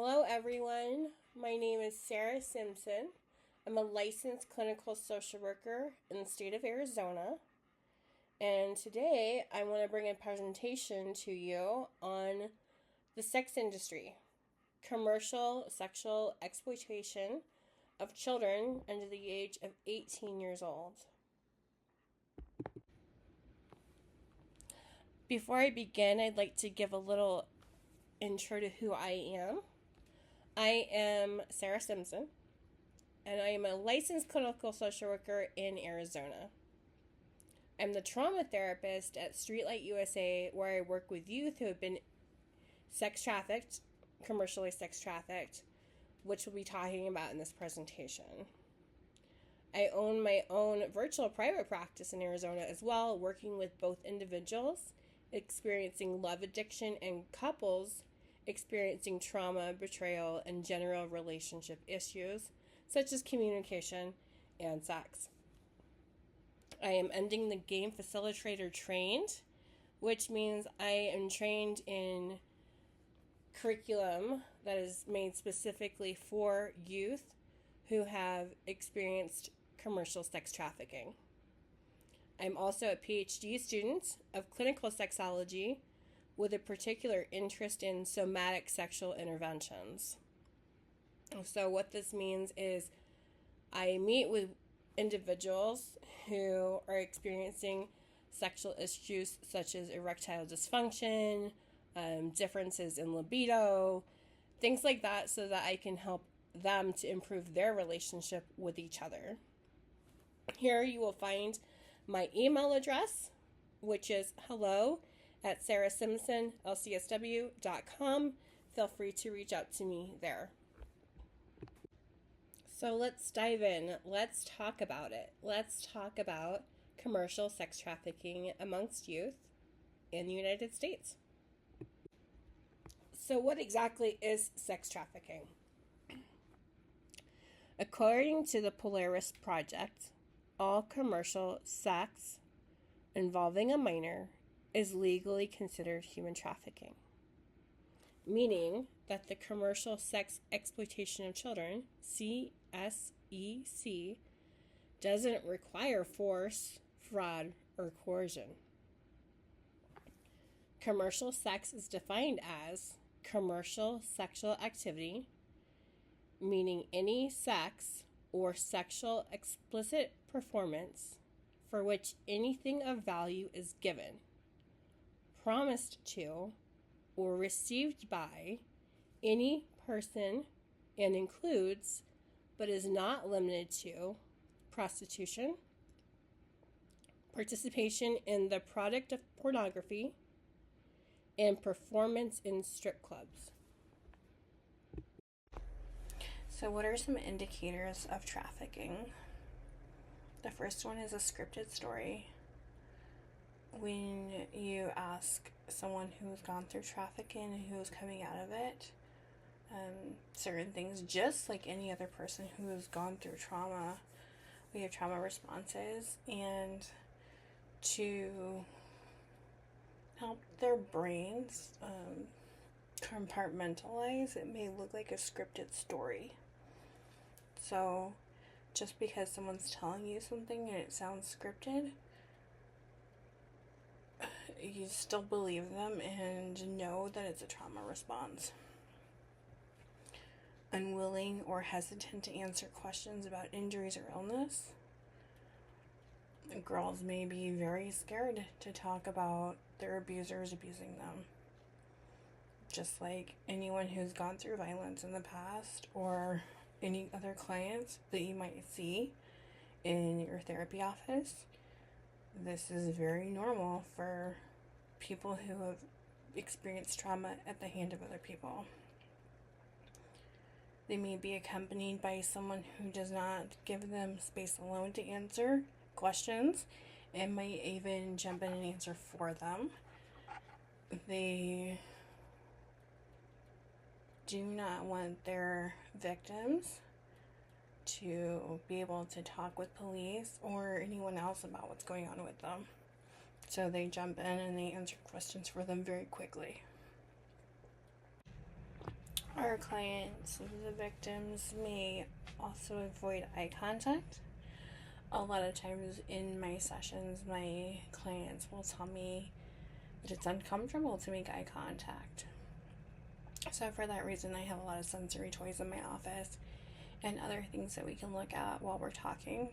Hello everyone, my name is Sarah Simpson. I'm a licensed clinical social worker in the state of Arizona. And today I want to bring a presentation to you on the sex industry, commercial sexual exploitation of children under the age of 18 years old. Before I begin, I'd like to give a little intro to who I am. I am Sarah Simpson, and I am a licensed clinical social worker in Arizona. I'm the trauma therapist at Streetlight USA, where I work with youth who have been sex trafficked, commercially sex trafficked, which we'll be talking about in this presentation. I own my own virtual private practice in Arizona as well, working with both individuals experiencing love addiction and couples experiencing trauma, betrayal, and general relationship issues, such as communication and sex. I am ending the game facilitator trained, which means I am trained in curriculum that is made specifically for youth who have experienced commercial sex trafficking. I'm also a PhD student of clinical sexology with a particular interest in somatic sexual interventions. So what this means is I meet with individuals who are experiencing sexual issues such as erectile dysfunction, differences in libido, things like that, so that I can help them to improve their relationship with each other. Here you will find my email address, which is hello@sarahsimpsonlcsw.com. Feel free to reach out to me there. So let's dive in. Let's talk about it. Let's talk about commercial sex trafficking amongst youth in the United States. So what exactly is sex trafficking? According to the Polaris Project, all commercial sex involving a minor is legally considered human trafficking, meaning that the commercial sex exploitation of children, CSEC, doesn't require force, fraud, or coercion. Commercial sex is defined as commercial sexual activity, meaning any sex or sexual explicit performance for which anything of value is given, promised to, or received by any person, and includes, but is not limited to, prostitution, participation in the product of pornography, and performance in strip clubs. So what are some indicators of trafficking? The first one is a scripted story. When you ask someone who's gone through trafficking and who's coming out of it, certain things, just like any other person who has gone through trauma, we have trauma responses, and to help their brains compartmentalize, it may look like a scripted story. So just because someone's telling you something and it sounds scripted, you still believe them and know that it's a trauma response. Unwilling or hesitant to answer questions about injuries or illness. Girls may be very scared to talk about their abusers abusing them. Just like anyone who's gone through violence in the past, or any other clients that you might see in your therapy office, this is very normal for people who have experienced trauma at the hand of other people. They may be accompanied by someone who does not give them space alone to answer questions and might even jump in and answer for them. They do not want their victims to be able to talk with police or anyone else about what's going on with them. So they jump in and they answer questions for them very quickly. Our clients, the victims, may also avoid eye contact. A lot of times in my sessions, my clients will tell me that it's uncomfortable to make eye contact. So for that reason, I have a lot of sensory toys in my office and other things that we can look at while we're talking,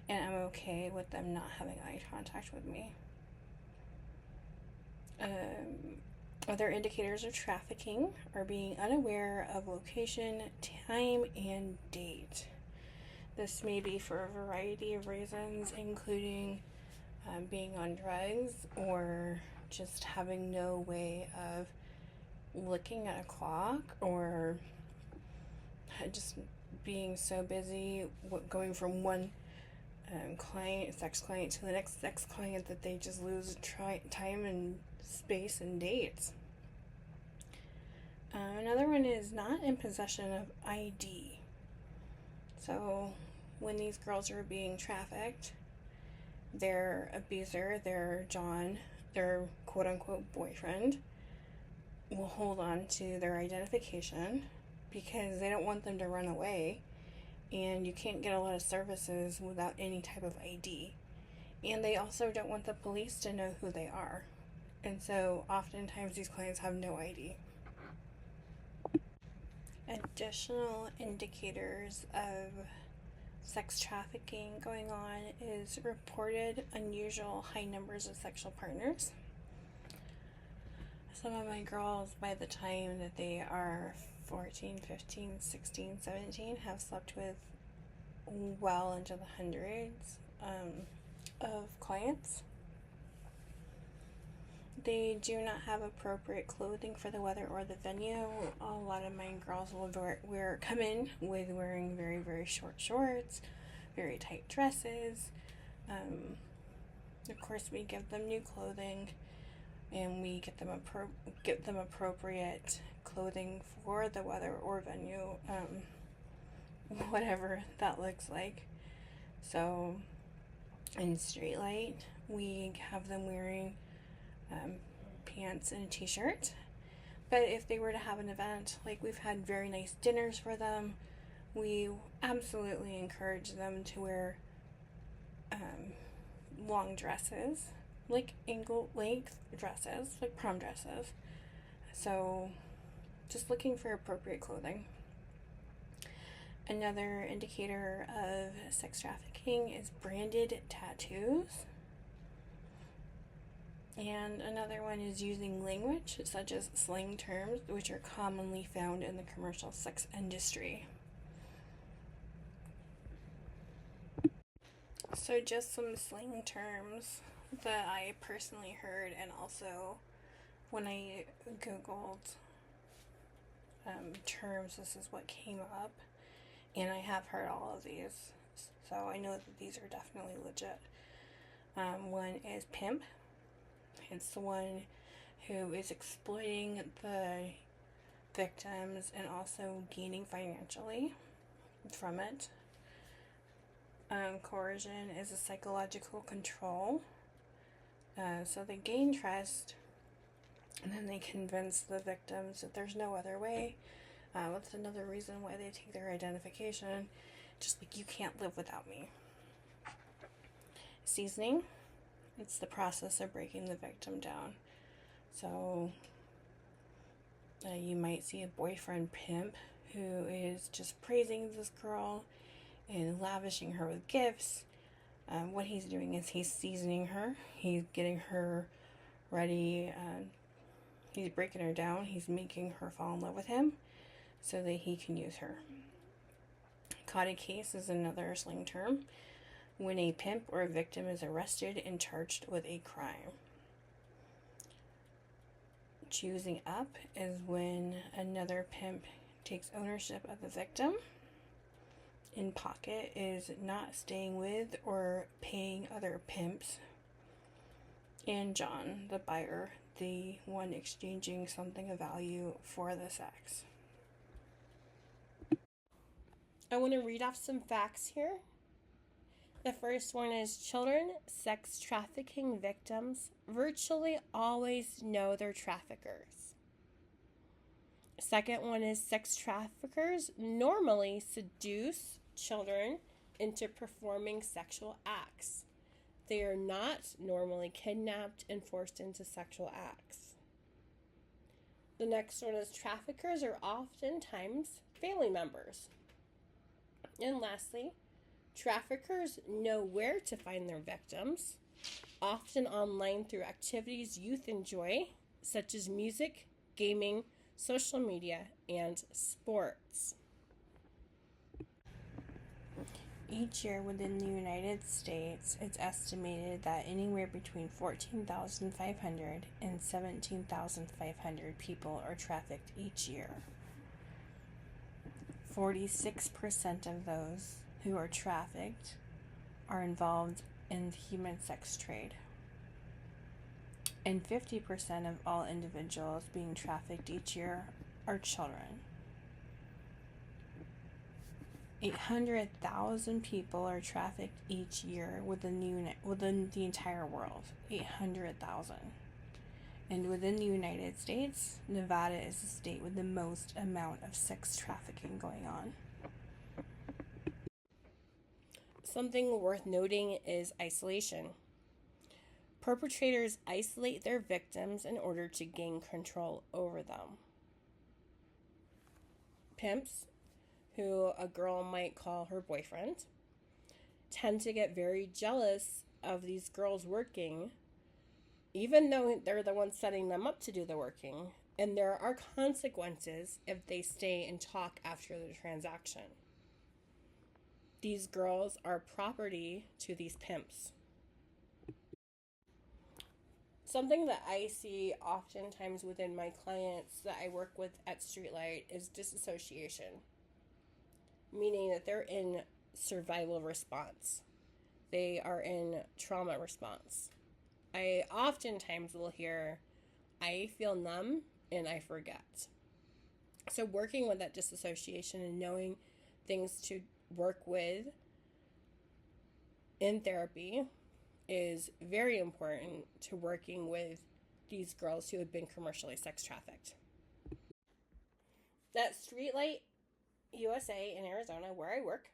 and I'm okay with them not having eye contact with me. Other indicators of trafficking are being unaware of location, time, and date. This may be for a variety of reasons, including being on drugs or just having no way of looking at a clock, or just being so busy going from one sex client to the next sex client that they just lose time and space and dates. Another one is not in possession of ID. So when these girls are being trafficked, their abuser, their John, their quote-unquote boyfriend, will hold on to their identification because they don't want them to run away, and you can't get a lot of services without any type of ID. And they also don't want the police to know who they are. And so oftentimes these clients have no ID. Additional indicators of sex trafficking going on is reported unusual high numbers of sexual partners. Some of my girls, by the time that they are 14, 15, 16, 17, have slept with well into the hundreds of clients. They do not have appropriate clothing for the weather or the venue. A lot of my girls will come in with wearing very, very short shorts, very tight dresses. Of course, we give them new clothing, and we get them appropriate clothing for the weather or venue, whatever that looks like. So, in street light, we have them wearing pants and a t-shirt. But if they were to have an event, like we've had very nice dinners for them, we absolutely encourage them to wear long dresses, like ankle length dresses, like prom dresses. So just looking for appropriate clothing. Another indicator of sex trafficking is branded tattoos. And another one is using language such as slang terms, which are commonly found in the commercial sex industry. So just some slang terms that I personally heard, and also when I Googled terms, this is what came up. And I have heard all of these, so I know that these are definitely legit. One is pimp. It's the one who is exploiting the victims and also gaining financially from it. Coercion is a psychological control. So they gain trust, and then they convince the victims that there's no other way. That's another reason why they take their identification. Just like, you can't live without me. Seasoning. It's the process of breaking the victim down. So you might see a boyfriend pimp who is just praising this girl and lavishing her with gifts. What he's doing is he's seasoning her. He's getting her ready. He's breaking her down. He's making her fall in love with him so that he can use her. Caught a case is another slang term. When a pimp or a victim is arrested and charged with a crime. Choosing up is when another pimp takes ownership of the victim. In pocket is not staying with or paying other pimps. And John, the buyer, the one exchanging something of value for the sex. I want to read off some facts here. The first one is children sex trafficking victims virtually always know their traffickers. Second one is sex traffickers normally seduce children into performing sexual acts. They are not normally kidnapped and forced into sexual acts. The next one is traffickers are oftentimes family members. And lastly, traffickers know where to find their victims, often online through activities youth enjoy, such as music, gaming, social media, and sports. Each year within the United States, it's estimated that anywhere between 14,500 and 17,500 people are trafficked each year. 46% of those who are trafficked are involved in the human sex trade. And 50% of all individuals being trafficked each year are children. 800,000 people are trafficked each year within the entire world. 800,000. And within the United States, Nevada is the state with the most amount of sex trafficking going on. Something worth noting is isolation. Perpetrators isolate their victims in order to gain control over them. Pimps, who a girl might call her boyfriend, tend to get very jealous of these girls working, even though they're the ones setting them up to do the working, and there are consequences if they stay and talk after the transaction. These girls are property to these pimps. Something that I see oftentimes within my clients that I work with at Streetlight is disassociation, meaning that they're in survival response. They are in trauma response. I oftentimes will hear, I feel numb and I forget. So working with that disassociation and knowing things to work with in therapy is very important to working with these girls who have been commercially sex trafficked. At Streetlight USA in Arizona, where I work,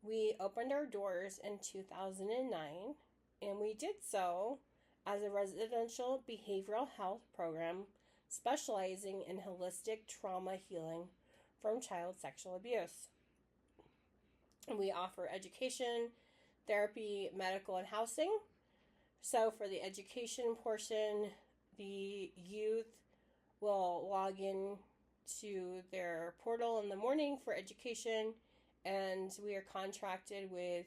we opened our doors in 2009, and we did so as a residential behavioral health program specializing in holistic trauma healing from child sexual abuse. And we offer education, therapy, medical, and housing. So for the education portion, the youth will log in to their portal in the morning for education, and we are contracted with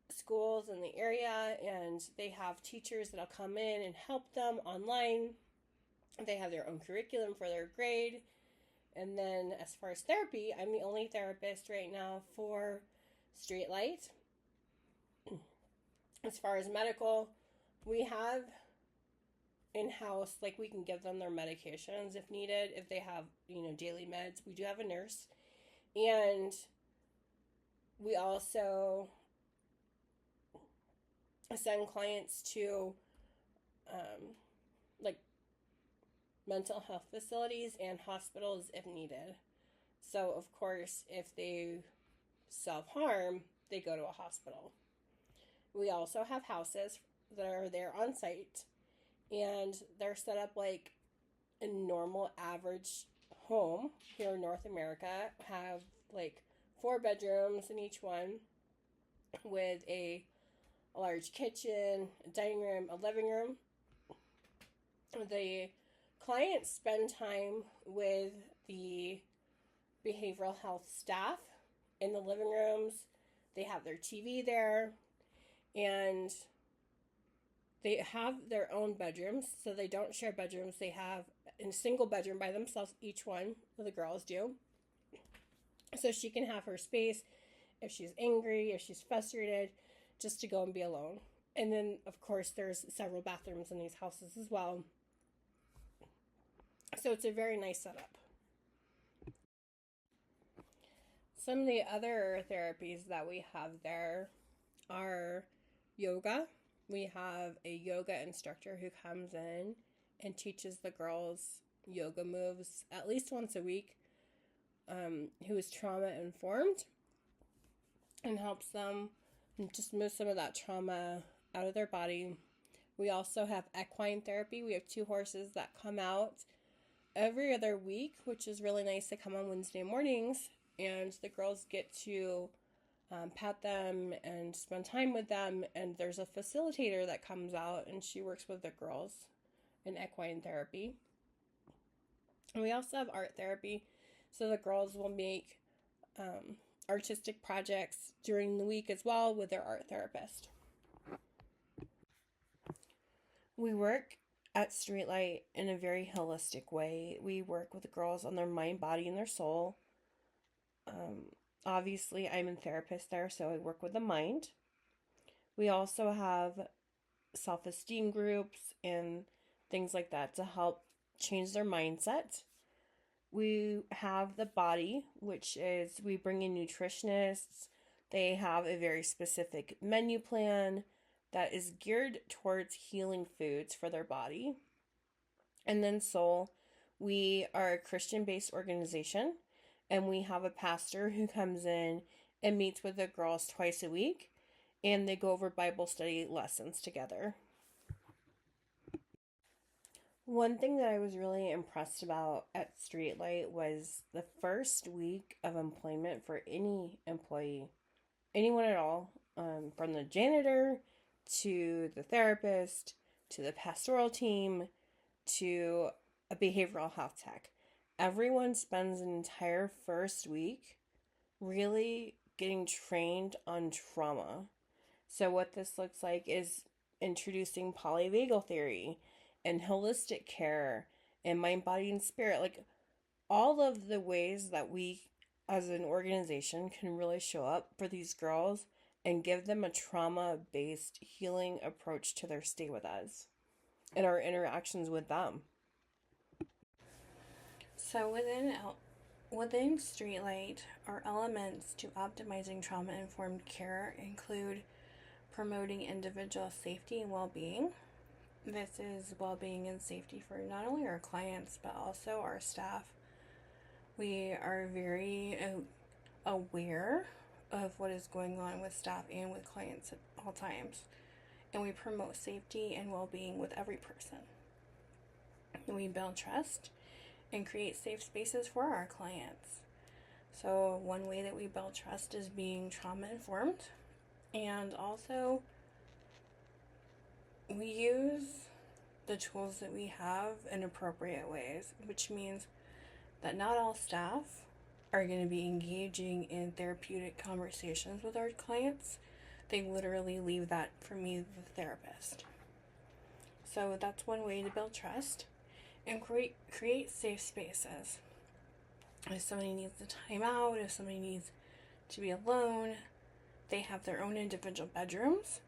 schools in the area, and they have teachers that'll come in and help them online. They have their own curriculum for their grade. And then as far as therapy, I'm the only therapist right now for Streetlight. As far as medical, we have in-house, like we can give them their medications if needed, if they have, daily meds. We do have a nurse. And we also send clients to mental health facilities and hospitals if needed. So of course, if they self-harm, they go to a hospital. We also have houses that are there on site, and they're set up like a normal average home here in North America, have like 4 bedrooms in each one with a large kitchen, a dining room, a living room. The clients spend time with the behavioral health staff in the living rooms. They have their TV there, and they have their own bedrooms, so they don't share bedrooms. They have a single bedroom by themselves, each one of the girls do. So she can have her space if she's angry, if she's frustrated, just to go and be alone. And then, of course, there's several bathrooms in these houses as well. So it's a very nice setup. Some of the other therapies that we have there are yoga. We have a yoga instructor who comes in and teaches the girls yoga moves at least once a week, who is trauma informed and helps them just move some of that trauma out of their body. We also have equine therapy. We have 2 horses that come out every other week, which is really nice. They come on Wednesday mornings, and the girls get to pat them and spend time with them. And there's a facilitator that comes out, and she works with the girls in equine therapy. And we also have art therapy, so the girls will make artistic projects during the week as well with their art therapist. We work at Streetlight in a very holistic way. We work with the girls on their mind, body, and their soul. Obviously, I'm a therapist there, so I work with the mind. We also have self-esteem groups and things like that to help change their mindset. We have the body, which is we bring in nutritionists. They have a very specific menu plan that is geared towards healing foods for their body. And then soul, we are a Christian-based organization, and we have a pastor who comes in and meets with the girls twice a week, and they go over Bible study lessons together. One thing that I was really impressed about at Streetlight was the first week of employment for any employee, anyone at all, from the janitor to the therapist to the pastoral team to a behavioral health tech. Everyone spends an entire first week really getting trained on trauma. So what this looks like is introducing polyvagal theory and holistic care and mind, body, and spirit. Like all of the ways that we as an organization can really show up for these girls and give them a trauma-based healing approach to their stay with us and our interactions with them. So within Streetlight, our elements to optimizing trauma-informed care include promoting individual safety and well-being. This is well-being and safety for not only our clients, but also our staff. We are very aware of what is going on with staff and with clients at all times. And we promote safety and well-being with every person. We build trust and create safe spaces for our clients. So one way that we build trust is being trauma-informed, and also we use the tools that we have in appropriate ways, which means that not all staff are going to be engaging in therapeutic conversations with our clients. They literally leave that for me, the therapist. So that's one way to build trust and create safe spaces. If somebody needs a timeout, if somebody needs to be alone, they have their own individual bedrooms.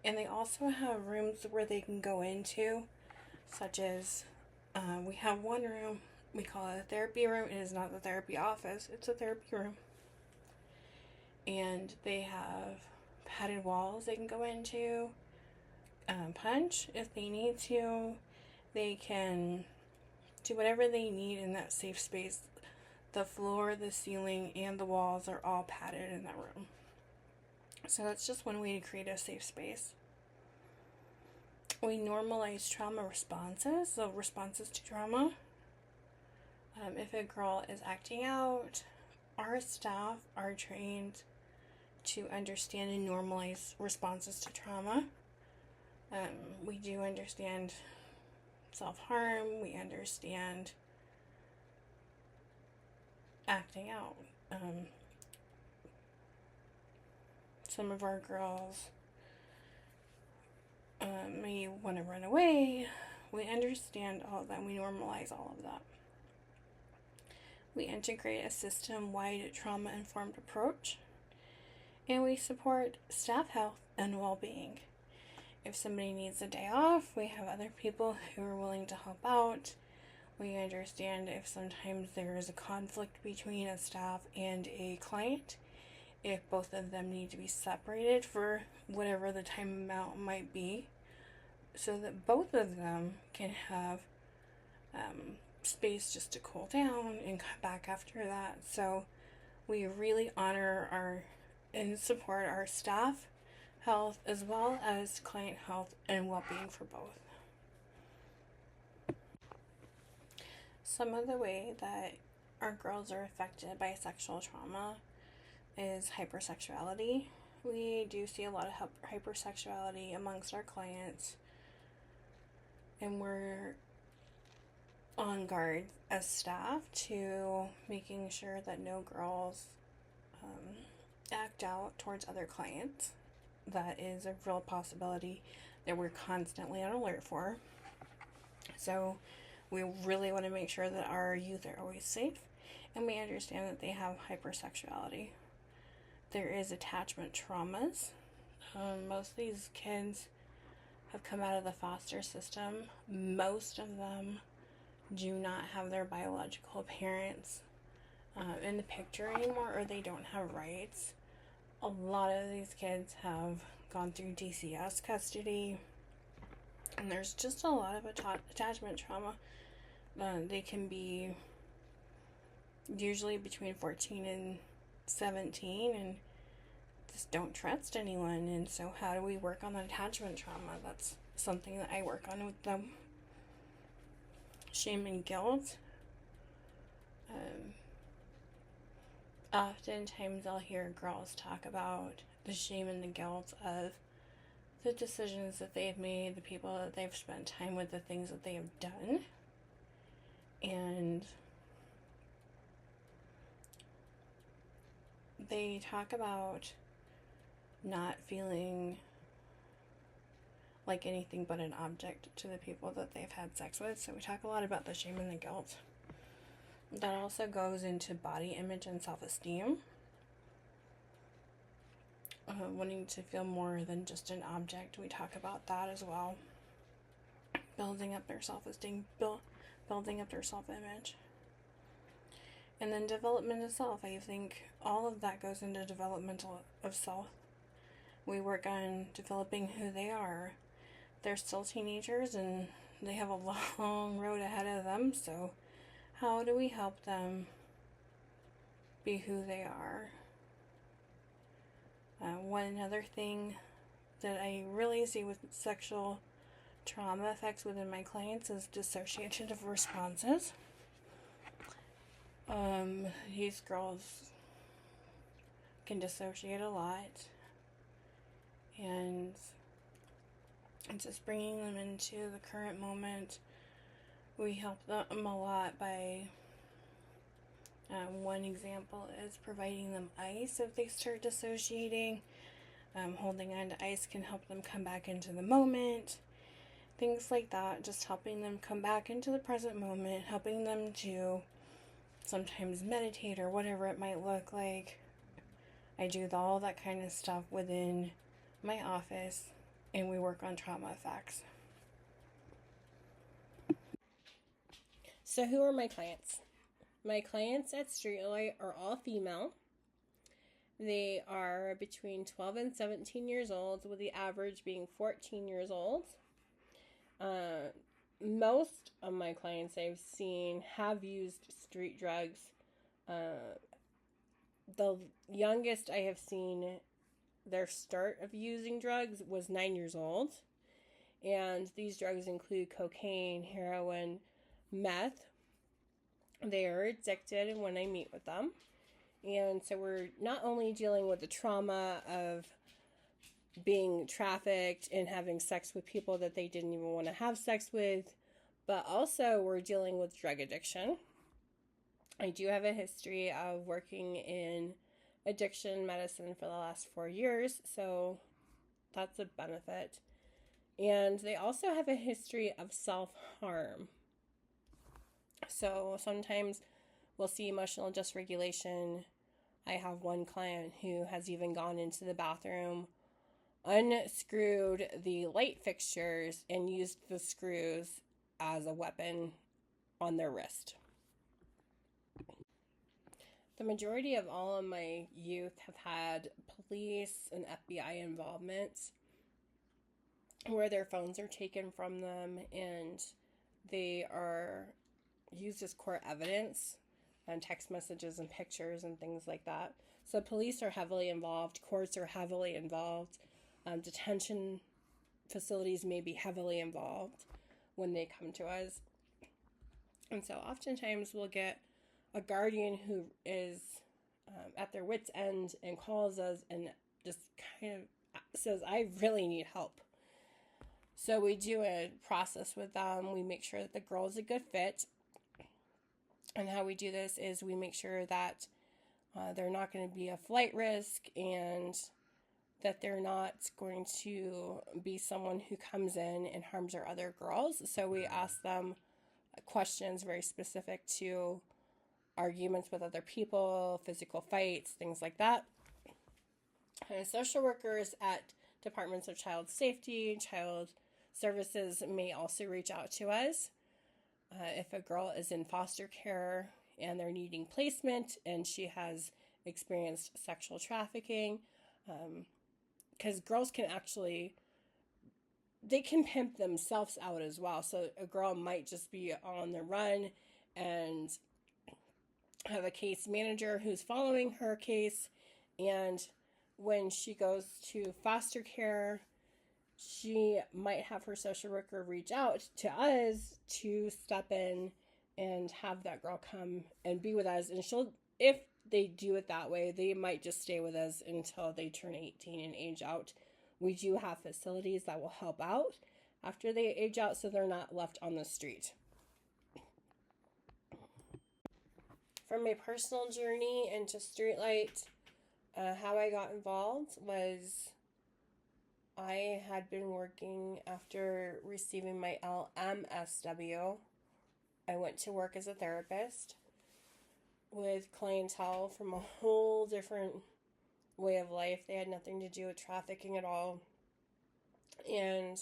And they also have rooms where they can go into, such as we have one room, we call it a therapy room. It is not the therapy office, it's a therapy room. And they have padded walls they can go into, punch if they need to. They can do whatever they need in that safe space. The floor, the ceiling, and the walls are all padded in that room. So that's just one way to create a safe space. We normalize trauma responses, so responses to trauma. If a girl is acting out, our staff are trained to understand and normalize responses to trauma. We do understand self-harm, we understand acting out. Some of our girls may want to run away. We understand all of that. We normalize all of that. We integrate a system-wide trauma-informed approach, and we support staff health and well-being. If somebody needs a day off, we have other people who are willing to help out. We understand if sometimes there is a conflict between a staff and a client, if both of them need to be separated for whatever the time amount might be, so that both of them can have space just to cool down and come back after that. So we really honor and support our staff health as well as client health and well-being for both. Some of the way that our girls are affected by sexual trauma is hypersexuality. We do see a lot of hypersexuality amongst our clients, and we're on guard as staff to making sure that no girls act out towards other clients. That is a real possibility that we're constantly on alert for. So we really want to make sure that our youth are always safe, and we understand that they have hypersexuality. There is attachment traumas. Most of these kids have come out of the foster system. Most of them do not have their biological parents in the picture anymore, or they don't have rights. A lot of these kids have gone through DCS custody, and there's just a lot of attachment trauma. They can be usually between 14 and 17 and just don't trust anyone. And so how do we work on the attachment trauma? That's something that I work on with them. Shame and guilt. Oftentimes I'll hear girls talk about the shame and the guilt of the decisions that they've made, the people that they've spent time with, the things that they have done. And they talk about not feeling like anything but an object to the people that they've had sex with. So we talk a lot about the shame and the guilt. That also goes into body image and self-esteem. Wanting to feel more than just an object. We talk about that as well. Building up their self-esteem, building up their self-image. And then development of self. I think all of that goes into developmental of self. We work on developing who they are. They're still teenagers and they have a long road ahead of them. So how do we help them be who they are? One other thing that I really see with sexual trauma effects within my clients is dissociative responses. These girls can dissociate a lot, and it's just bringing them into the current moment. We help them a lot by, one example is providing them ice if they start dissociating. Holding on to ice can help them come back into the moment. Things like that, just helping them come back into the present moment, helping them to sometimes meditate or whatever it might look like. I do all that kind of stuff within my office, and we work on trauma effects. So who are my clients? My clients at Streetlight are all female. They are between 12 and 17 years old, with the average being 14 years old. Most of my clients I've seen have used street drugs. The youngest I have seen their start of using drugs was 9 years old. And these drugs include cocaine, heroin, meth. They are addicted when I meet with them. And so we're not only dealing with the trauma of being trafficked and having sex with people that they didn't even want to have sex with, but also we're dealing with drug addiction. I do have a history of working in addiction medicine for the last 4 years, so that's a benefit. And they also have a history of self-harm. So sometimes we'll see emotional dysregulation. I have one client who has even gone into the bathroom, unscrewed the light fixtures, and used the screws as a weapon on their wrist. The majority of all of my youth have had police and FBI involvement where their phones are taken from them and they are used as court evidence and text messages and pictures and things like that. So police are heavily involved, courts are heavily involved, detention facilities may be heavily involved when they come to us. And so oftentimes we'll get a guardian who is at their wit's end and calls us and just kind of says, I really need help. So we do a process with them. We make sure that the girl is a good fit. And how we do this is we make sure that they're not going to be a flight risk and that they're not going to be someone who comes in and harms our other girls. So we ask them questions very specific to arguments with other people, physical fights, things like that. And social workers at departments of child safety, child services may also reach out to us. If a girl is in foster care and they're needing placement and she has experienced sexual trafficking, because girls can actually, they can pimp themselves out as well. So a girl might just be on the run and have a case manager who's following her case, and when she goes to foster care, she might have her social worker reach out to us to step in and have that girl come and be with us. And she'll, if they do it that way, they might just stay with us until they turn 18 and age out. We do have facilities that will help out after they age out so they're not left on the street. From my personal journey into Streetlight, how I got involved was I had been working after receiving my LMSW. I went to work as a therapist with clientele from a whole different way of life. They had nothing to do with trafficking at all. And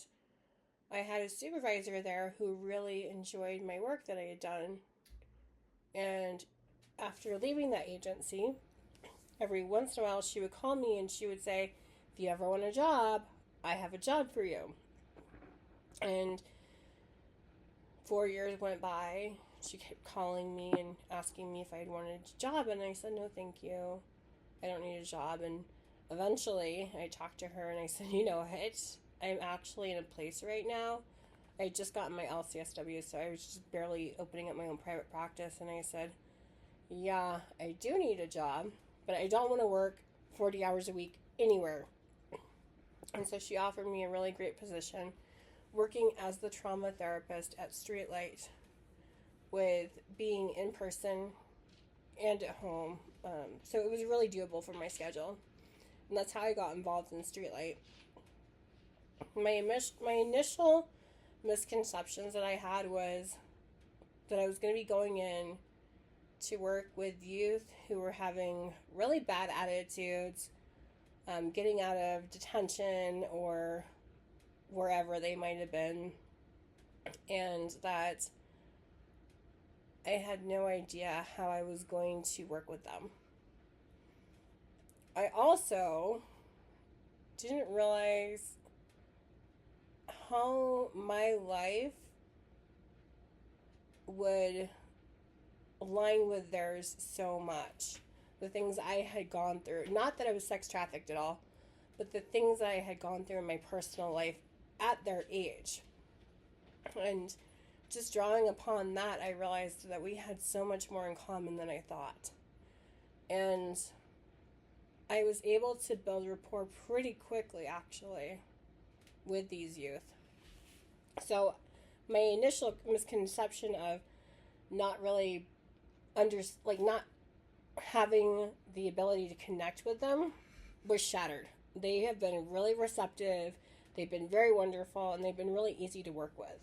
I had a supervisor there who really enjoyed my work that I had done. And after leaving that agency, every once in a while she would call me and she would say, if you ever want a job, I have a job for you. And 4 years went by. She kept calling me and asking me if I wanted a job, and I said, no, thank you. I don't need a job. And eventually I talked to her and I said, you know what? I'm actually in a place right now. I just got my LCSW, so I was just barely opening up my own private practice. And I said, yeah, I do need a job, but I don't want to work 40 hours a week anywhere. And so she offered me a really great position working as the trauma therapist at Streetlight, with being in person and at home. So it was really doable for my schedule. And that's how I got involved in Streetlight. My initial misconceptions that I had was that I was going to be going in to work with youth who were having really bad attitudes, getting out of detention or wherever they might have been, and that I had no idea how I was going to work with them. I also didn't realize how my life would align with theirs so much. The things I had gone through, not that I was sex trafficked at all, but the things I had gone through in my personal life at their age. And just drawing upon that, I realized that we had so much more in common than I thought. And I was able to build rapport pretty quickly, actually, with these youth. So my initial misconception of not really not having the ability to connect with them was shattered. They have been really receptive, they've been very wonderful, and they've been really easy to work with.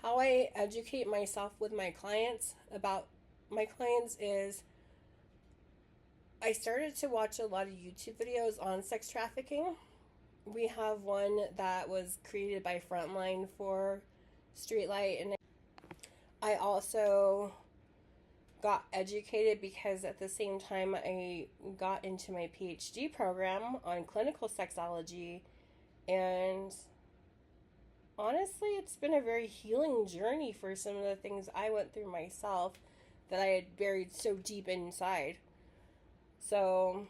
How I educate myself with my clients about my clients is I started to watch a lot of YouTube videos on sex trafficking. We have one that was created by Frontline for Streetlight, and I also got educated because at the same time I got into my PhD program on clinical sexology, and Honestly, it's been a very healing journey for some of the things I went through myself that I had buried so deep inside. So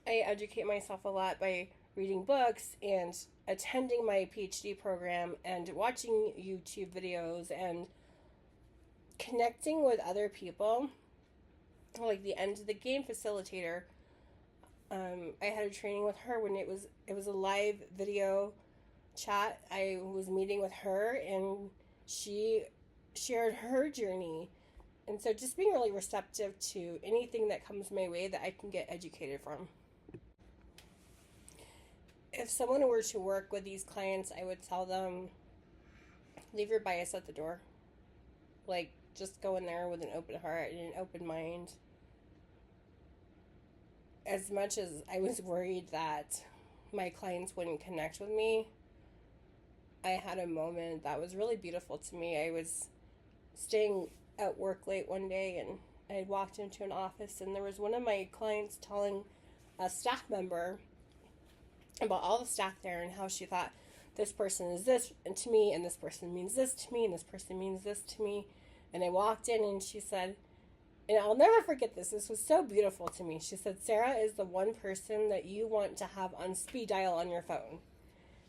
I educate myself a lot by reading books and attending my PhD program and watching YouTube videos and connecting with other people, like the End of the Game facilitator. I had a training with her when it was a live video chat. I was meeting with her and she shared her journey. And so just being really receptive to anything that comes my way that I can get educated from. If someone were to work with these clients, I would tell them, leave your bias at the door. Like, just go in there with an open heart and an open mind. As much as I was worried that my clients wouldn't connect with me, I had a moment that was really beautiful to me. I was staying at work late one day and I walked into an office and there was one of my clients telling a staff member about all the staff there and how she thought this person is this to me and this person means this to me and this person means this to me. And I walked in and she said, and I'll never forget this, this was so beautiful to me. She said, Sarah is the one person that you want to have on speed dial on your phone.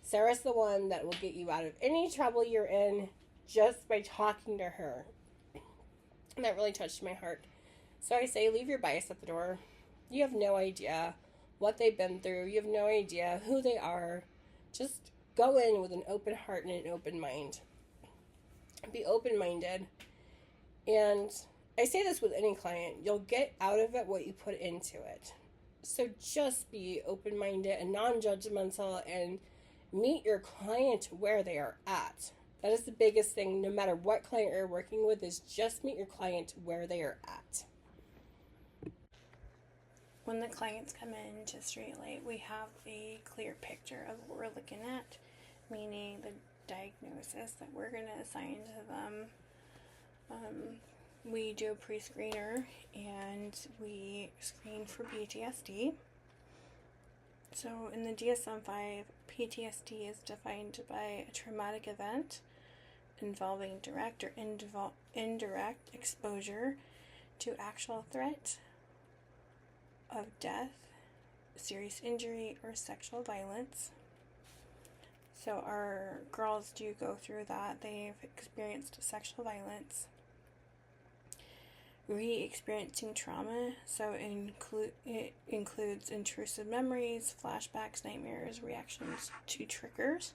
Sarah's the one that will get you out of any trouble you're in just by talking to her. And that really touched my heart. So I say, leave your bias at the door. You have no idea what they've been through. You have no idea who they are. Just go in with an open heart and an open mind. Be open-minded. And I say this with any client. You'll get out of it what you put into it. So just be open-minded and non-judgmental and meet your client where they are at. That is the biggest thing, no matter what client you're working with, is just meet your client where they are at. When the clients come in to Street Light, we have a clear picture of what we're looking at, meaning the diagnosis that we're going to assign to them. We do a pre-screener and we screen for PTSD. So in the DSM-5, PTSD is defined by a traumatic event involving direct or indirect exposure to actual threat of death, serious injury, or sexual violence. So our girls do go through that. They've experienced sexual violence, re-experiencing trauma, so it includes intrusive memories, flashbacks, nightmares, reactions to triggers.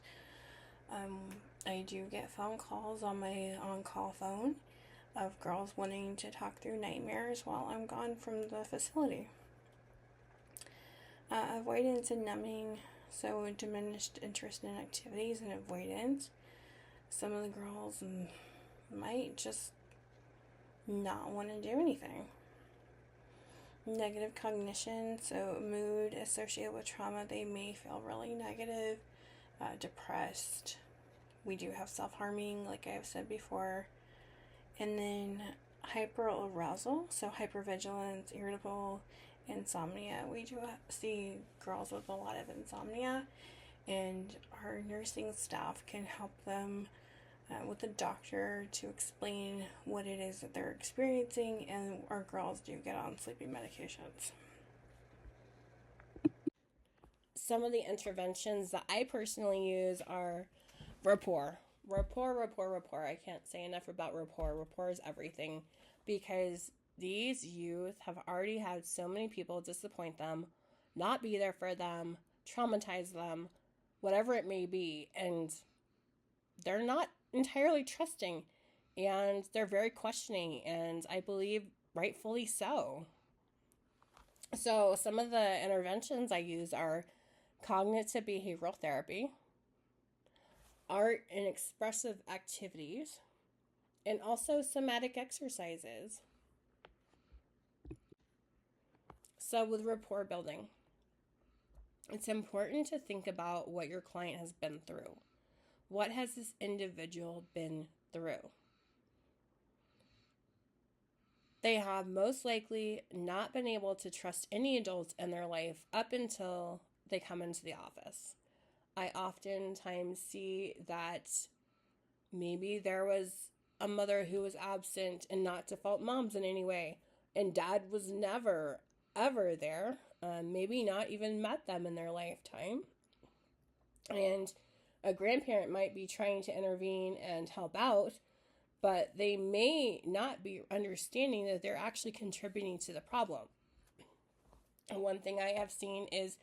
I do get phone calls on my on-call phone of girls wanting to talk through nightmares while I'm gone from the facility. Avoidance and numbing, so diminished interest in activities and avoidance. Some of the girls might just not want to do anything. Negative cognition, so mood associated with trauma. They may feel really negative, depressed. We do have self-harming, like I've said before. And then hyperarousal, so hypervigilance, irritable, insomnia. We do see girls with a lot of insomnia, and our nursing staff can help them with the doctor to explain what it is that they're experiencing, and our girls do get on sleeping medications. Some of the interventions that I personally use are rapport. Rapport. I can't say enough about rapport. Rapport is everything, because these youth have already had so many people disappoint them, not be there for them, traumatize them, whatever it may be, and they're not entirely trusting, and they're very questioning, and I believe rightfully so. So some of the interventions I use are cognitive behavioral therapy, art and expressive activities, and also somatic exercises. So with rapport building, it's important to think about what your client has been through. What has this individual been through? They have most likely not been able to trust any adults in their life up until they come into the office. I oftentimes see that maybe there was a mother who was absent, and not to fault moms in any way, and dad was never, ever there. Maybe not even met them in their lifetime. And a grandparent might be trying to intervene and help out, but they may not be understanding that they're actually contributing to the problem. And one thing I have seen is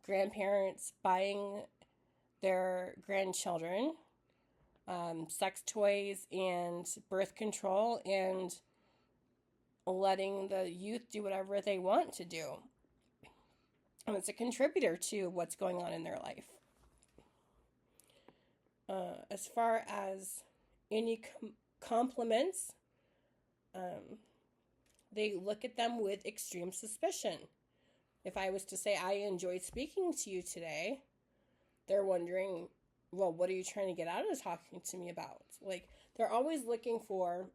grandparents buying their grandchildren sex toys and birth control, and letting the youth do whatever they want to do. And it's a contributor to what's going on in their life. As far as any compliments, they look at them with extreme suspicion. If I was to say, I enjoyed speaking to you today, they're wondering, well, what are you trying to get out of talking to me about? Like, they're always looking for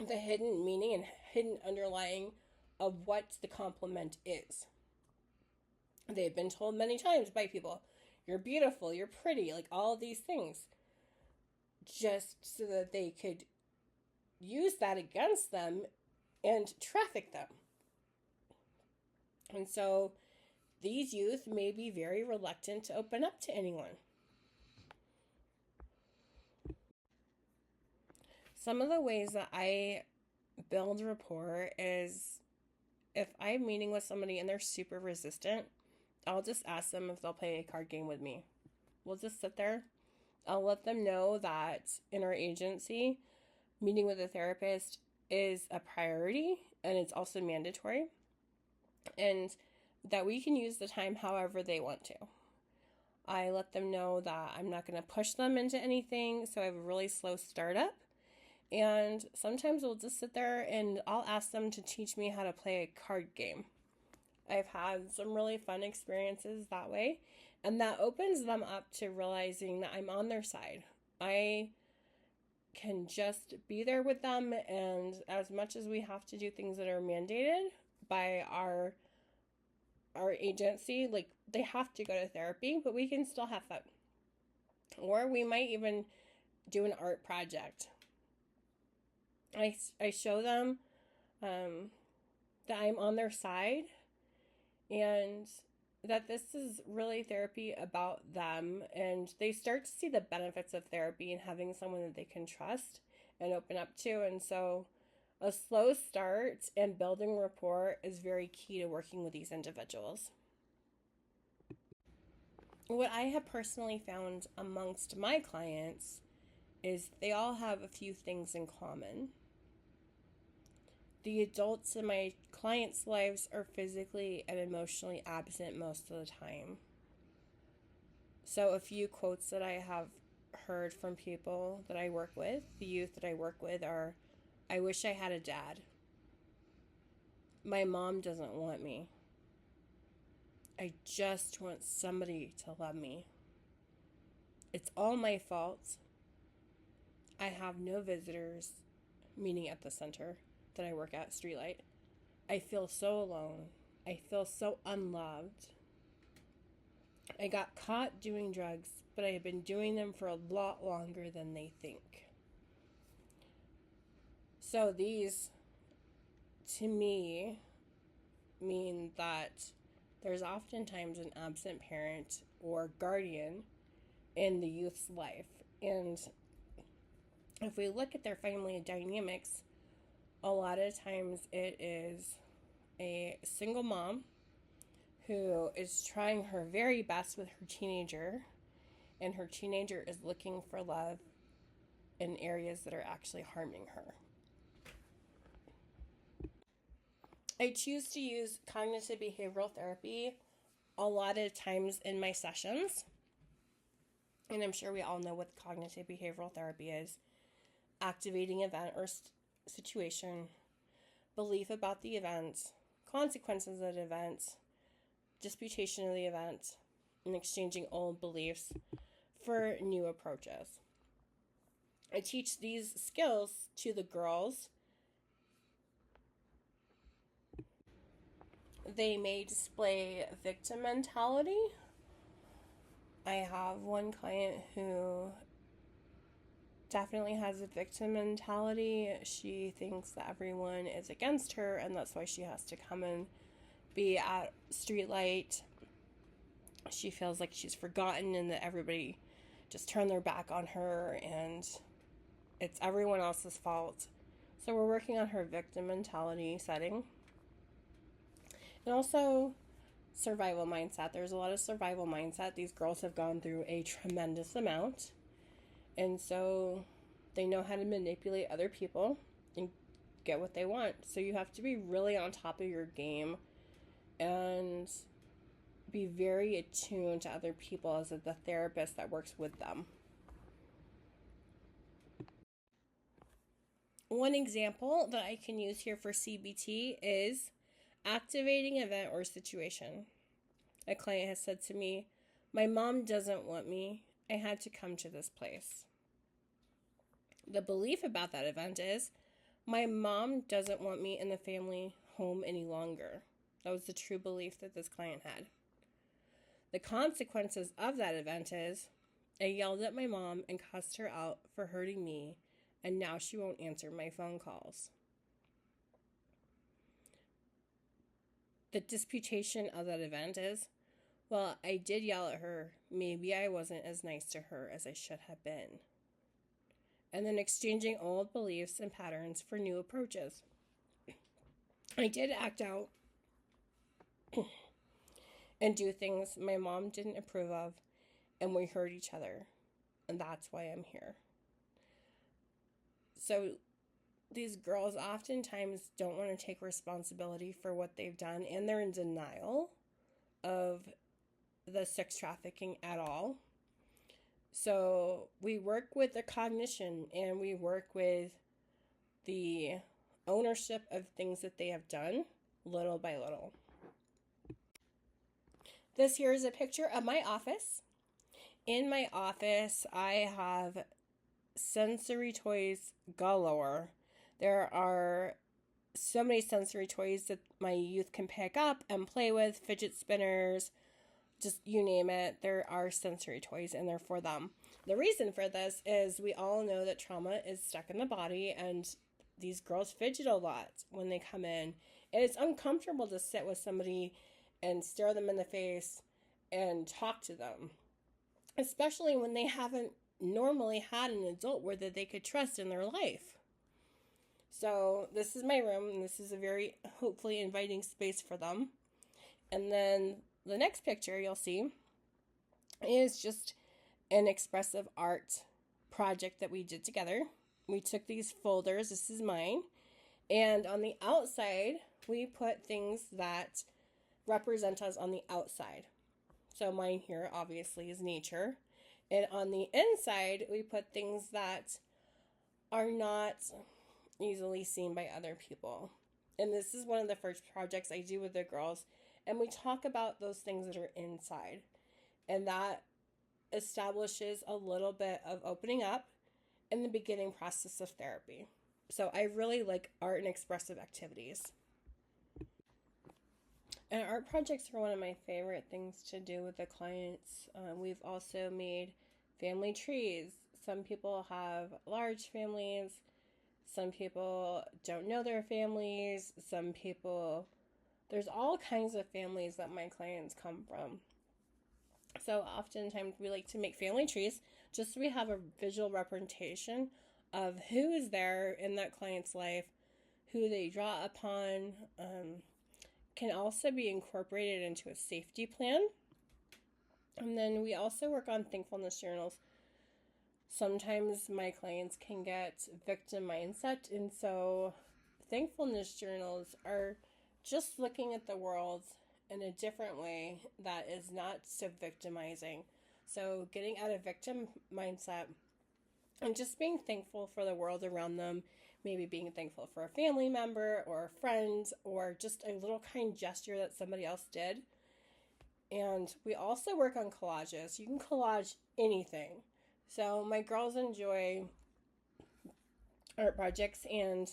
the hidden meaning and hidden underlying of what the compliment is. They've been told many times by people, you're beautiful, you're pretty, like all of these things, just so that they could use that against them and traffic them. And so these youth may be very reluctant to open up to anyone. Some of the ways that I build rapport is, if I'm meeting with somebody and they're super resistant, I'll just ask them if they'll play a card game with me. We'll just sit there. I'll let them know that in our agency, meeting with a therapist is a priority and it's also mandatory, and that we can use the time however they want to. I let them know that I'm not going to push them into anything, so I have a really slow startup. And sometimes we'll just sit there and I'll ask them to teach me how to play a card game. I've had some really fun experiences that way, and that opens them up to realizing that I'm on their side. I can just be there with them, and as much as we have to do things that are mandated by our agency, like they have to go to therapy, but we can still have fun. Or we might even do an art project. I show them that I'm on their side, and that this is really therapy about them, and they start to see the benefits of therapy and having someone that they can trust and open up to. And so a slow start and building rapport is very key to working with these individuals. What I have personally found amongst my clients is they all have a few things in common. The adults in my clients' lives are physically and emotionally absent most of the time. So a few quotes that I have heard from people that I work with, the youth that I work with, are, I wish I had a dad. My mom doesn't want me. I just want somebody to love me. It's all my fault. I have no visitors, meaning at the center that I work at, Streetlight. I feel so alone. I feel so unloved. I got caught doing drugs, but I have been doing them for a lot longer than they think. So these, to me, mean that there's oftentimes an absent parent or guardian in the youth's life. And if we look at their family dynamics, a lot of times it is a single mom who is trying her very best with her teenager, and her teenager is looking for love in areas that are actually harming her. I choose to use cognitive behavioral therapy a lot of times in my sessions, and I'm sure we all know what cognitive behavioral therapy is. Activating event or situation, belief about the event, consequences of the event, disputation of the event, and exchanging old beliefs for new approaches. I teach these skills to the girls. They may display victim mentality, I have one client who definitely has a victim mentality. She thinks that everyone is against her, and that's why she has to come and be at streetlight. She feels like she's forgotten and that everybody just turned their back on her and it's everyone else's fault. So we're working on her victim mentality setting. And also survival mindset. There's a lot of survival mindset. These girls have gone through a tremendous amount. And so they know how to manipulate other people and get what they want. So you have to be really on top of your game and be very attuned to other people as the therapist that works with them. One example that I can use here for CBT is activating event or situation. A client has said to me, "My mom doesn't want me. I had to come to this place." The belief about that event is, my mom doesn't want me in the family home any longer. That was the true belief that this client had. The consequences of that event is, I yelled at my mom and cussed her out for hurting me, and now she won't answer my phone calls. The disputation of that event is, well, I did yell at her. Maybe I wasn't as nice to her as I should have been. And then exchanging old beliefs and patterns for new approaches. I did act out and do things my mom didn't approve of, and we hurt each other, and that's why I'm here. So these girls oftentimes don't want to take responsibility for what they've done, and they're in denial of the sex trafficking at all. So we work with the cognition, and we work with the ownership of things that they have done little by little. This here is a picture of my office. In my office, I have sensory toys galore. There are so many sensory toys that my youth can pick up and play with, fidget spinners, just you name it. There are sensory toys and they're for them. The reason for this is we all know that trauma is stuck in the body, and these girls fidget a lot when they come in. And it's uncomfortable to sit with somebody and stare them in the face and talk to them, especially when they haven't normally had an adult where that they could trust in their life. So this is my room, and this is a very hopefully inviting space for them. And then the next picture you'll see is just an expressive art project that we did together. We took these folders, this is mine, and on the outside we put things that represent us on the outside. So mine here obviously is nature. And on the inside, we put things that are not easily seen by other people. And this is one of the first projects I do with the girls. And we talk about those things that are inside. And that establishes a little bit of opening up in the beginning process of therapy. So I really like art and expressive activities. And art projects are one of my favorite things to do with the clients. We've also made family trees. Some people have large families. Some people don't know their families. Some people, there's all kinds of families that my clients come from. So oftentimes we like to make family trees just so we have a visual representation of who is there in that client's life, who they draw upon. Can also be incorporated into a safety plan. And then we also work on thankfulness journals. Sometimes my clients can get victim mindset, and so thankfulness journals are just looking at the world in a different way that is not so victimizing. So getting out of victim mindset and just being thankful for the world around them. Maybe being thankful for a family member or a friend or just a little kind gesture that somebody else did. And we also work on collages. You can collage anything. So my girls enjoy art projects and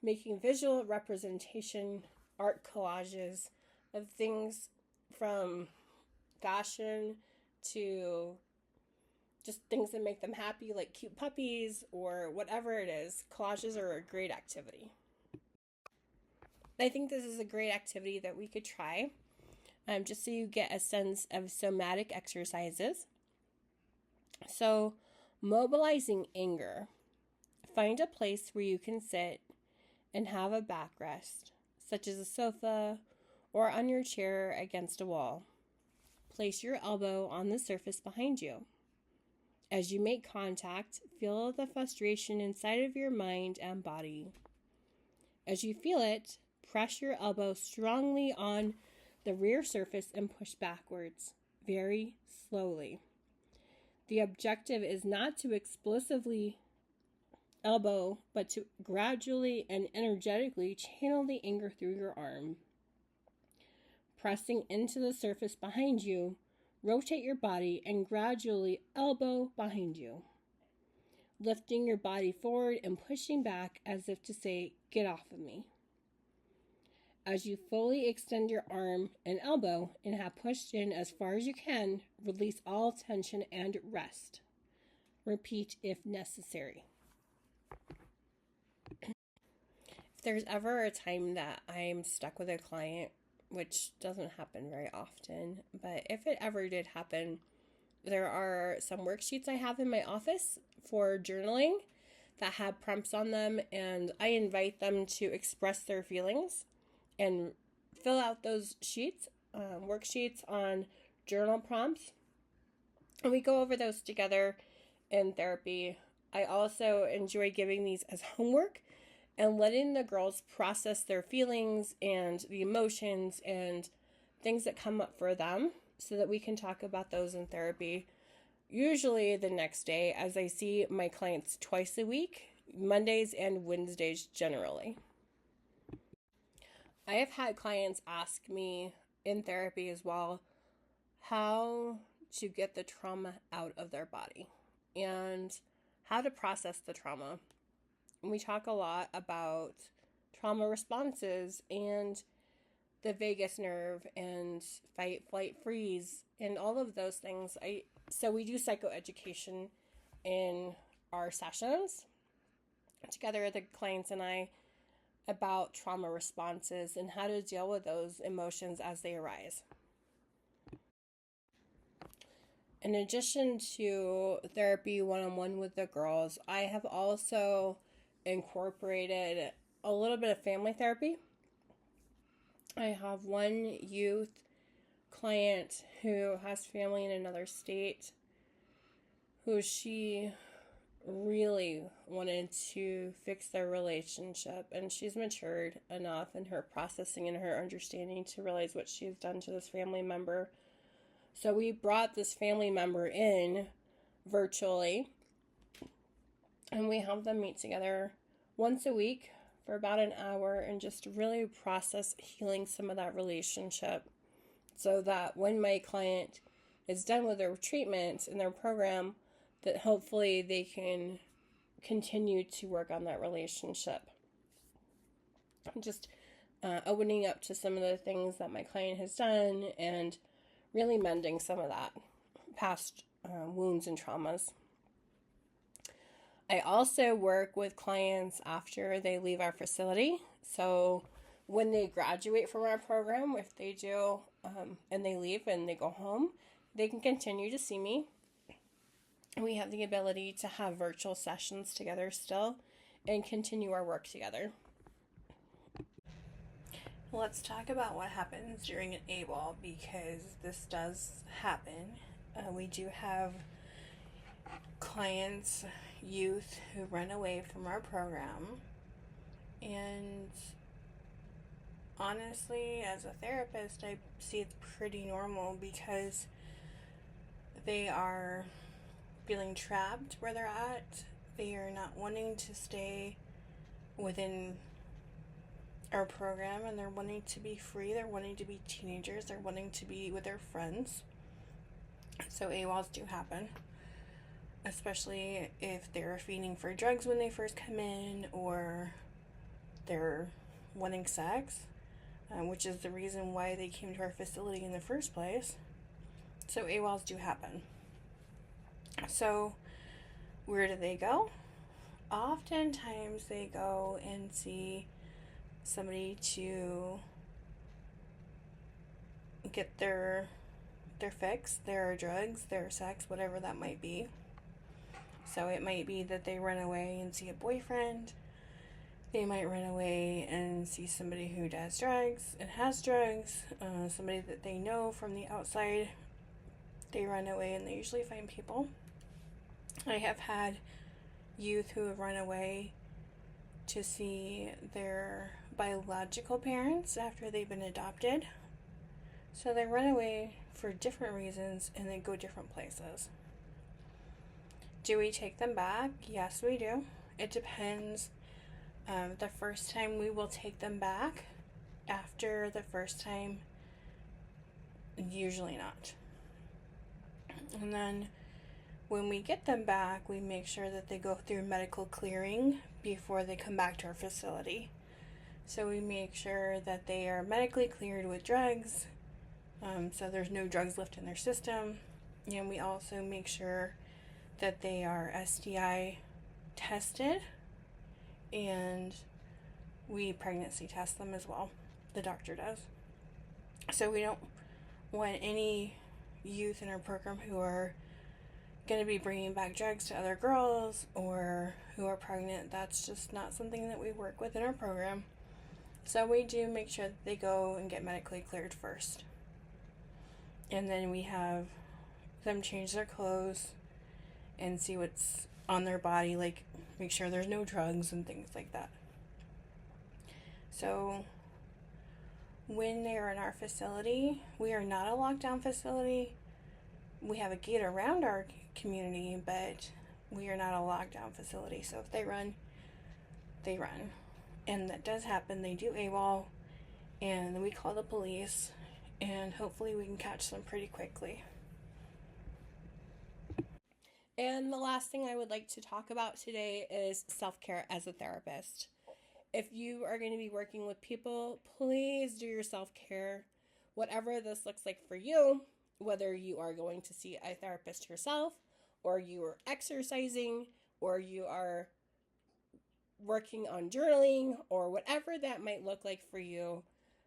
making visual representation art collages of things from fashion to just things that make them happy, like cute puppies or whatever it is. Collages are a great activity. I think this is a great activity that we could try, just so you get a sense of somatic exercises. So, mobilizing anger. Find a place where you can sit and have a backrest, such as a sofa or on your chair against a wall. Place your elbow on the surface behind you. As you make contact, feel the frustration inside of your mind and body. As you feel it, press your elbow strongly on the rear surface and push backwards, very slowly. The objective is not to explosively elbow, but to gradually and energetically channel the anger through your arm. Pressing into the surface behind you, rotate your body and gradually elbow behind you. Lifting your body forward and pushing back as if to say, "Get off of me." As you fully extend your arm and elbow and have pushed in as far as you can, release all tension and rest. Repeat if necessary. If there's ever a time that I'm stuck with a client, which doesn't happen very often, but if it ever did happen, there are some worksheets I have in my office for journaling that have prompts on them, and I invite them to express their feelings and fill out those sheets, worksheets on journal prompts, and we go over those together in therapy. I also enjoy giving these as homework and letting the girls process their feelings and the emotions and things that come up for them so that we can talk about those in therapy. Usually the next day, as I see my clients twice a week, Mondays and Wednesdays generally. I have had clients ask me in therapy as well how to get the trauma out of their body and how to process the trauma. We talk a lot about trauma responses and the vagus nerve and fight, flight, freeze, and all of those things. So we do psychoeducation in our sessions together, the clients and I, about trauma responses and how to deal with those emotions as they arise. In addition to therapy one-on-one with the girls, I have also incorporated a little bit of family therapy. I have one youth client who has family in another state who she really wanted to fix their relationship, and she's matured enough in her processing and her understanding to realize what she's done to this family member. So we brought this family member in virtually, and we have them meet together once a week for about an hour and just really process healing some of that relationship so that when my client is done with their treatment and their program, that hopefully they can continue to work on that relationship. Just opening up to some of the things that my client has done and really mending some of that past wounds and traumas. I also work with clients after they leave our facility. So when they graduate from our program, if they do, and they leave and they go home, they can continue to see me. We have the ability to have virtual sessions together still and continue our work together. Let's talk about what happens during an AWOL, because this does happen. We do have clients, youth, who run away from our program, and honestly, as a therapist, I see it's pretty normal because they are feeling trapped where they're at. They are not wanting to stay within our program, and they're wanting to be free. They're wanting to be teenagers. They're wanting to be with their friends. So AWOLs do happen, especially if they're fiending for drugs when they first come in, or they're wanting sex, which is the reason why they came to our facility in the first place. So AWOLs do happen. So where do they go? Oftentimes they go and see somebody to get their fix, their drugs, their sex, whatever that might be. So it might be that they run away and see a boyfriend. They might run away and see somebody who does drugs and has drugs, somebody that they know from the outside. They run away and they usually find people. I have had youth who have run away to see their biological parents after they've been adopted. So they run away for different reasons and they go different places. Do we take them back? Yes, we do. It depends. The first time we will take them back. After the first time, usually not. And then when we get them back, we make sure that they go through medical clearing before they come back to our facility. So we make sure that they are medically cleared with drugs, so there's no drugs left in their system. And we also make sure that they are STI tested, and we pregnancy test them as well. The doctor does. So we don't want any youth in our program who are going to be bringing back drugs to other girls or who are pregnant. That's just not something that we work with in our program. So we do make sure that they go and get medically cleared first. And then we have them change their clothes and see what's on their body, like make sure there's no drugs and things like that. So when they are in our facility, we are not a lockdown facility. We have a gate around our community, but we are not a lockdown facility. So if they run, they run. And that does happen. They do AWOL, and then we call the police, and hopefully we can catch them pretty quickly. And the last thing I would like to talk about today is self-care as a therapist. If you are going to be working with people, please do your self-care, whatever this looks like for you, whether you are going to see a therapist yourself, or you are exercising, or you are working on journaling, or whatever that might look like for you.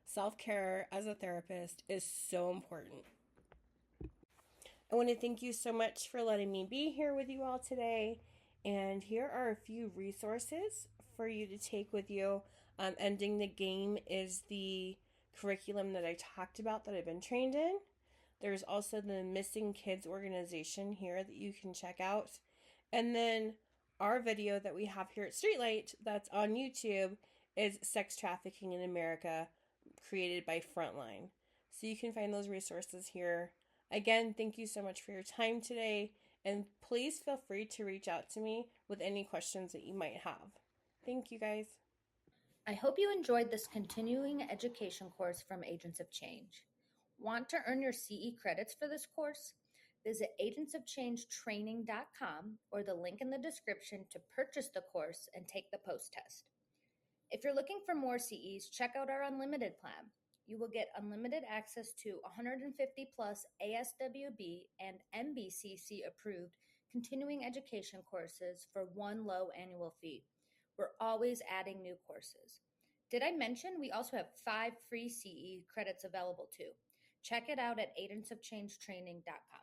Self-care as a therapist is so important. I want to thank you so much for letting me be here with you all today. And here are a few resources for you to take with you. Ending the Game is the curriculum that I talked about that I've been trained in. There's also the Missing Kids organization here that you can check out. And then our video that we have here at Streetlight that's on YouTube is Sex Trafficking in America, created by Frontline. So you can find those resources here. Again, thank you so much for your time today, and please feel free to reach out to me with any questions that you might have. Thank you, guys. I hope you enjoyed this continuing education course from Agents of Change. Want to earn your CE credits for this course? Visit agentsofchangetraining.com or the link in the description to purchase the course and take the post-test. If you're looking for more CEs, check out our unlimited plan. You will get unlimited access to 150 plus ASWB and NBCC approved continuing education courses for one low annual fee. We're always adding new courses. Did I mention we also have 5 free CE credits available too? Check it out at agentsofchangetraining.com.